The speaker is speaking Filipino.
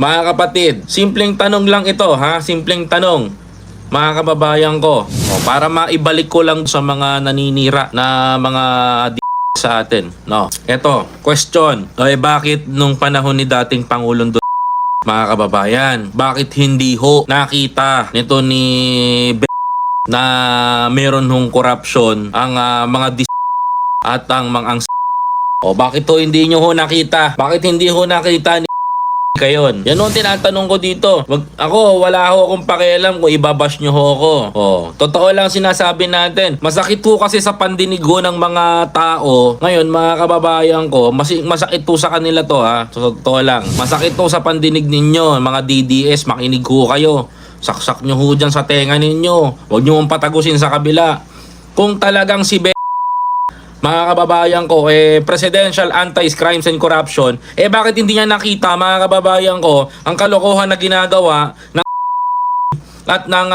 Mga kapatid, simpleng tanong lang ito ha, simpleng tanong. Mga kababayan ko, para maibalik ko lang sa mga naninira na mga sa atin, no. Ito, question. Bakit nung panahon ni dating Pangulong mga kababayan, bakit hindi ho nakita nito ni na meron hong corruption ang mga at ang mga bakit ho hindi nyo ho nakita? Bakit hindi ho nakita ni kayon? Yan ang tinatanong ko dito. Ako, wala ho akong pakialam kung ibabash nyo ho ako. Totoo lang sinasabi natin. Masakit ho kasi sa pandinig ho ng mga tao. Ngayon, mga kababayan ko, masakit ho sa kanila to ha. Totoo lang. Masakit ho sa pandinig ninyo. Mga DDS, makinig ho kayo. Saksak nyo ho dyan sa tenga ninyo. Huwag nyo mong patagusin sa kabila. Kung talagang si mga kababayan ko, Presidential Anti-Crimes and Corruption, bakit hindi niya nakita, mga kababayan ko, ang kalokohan na ginagawa ng at ng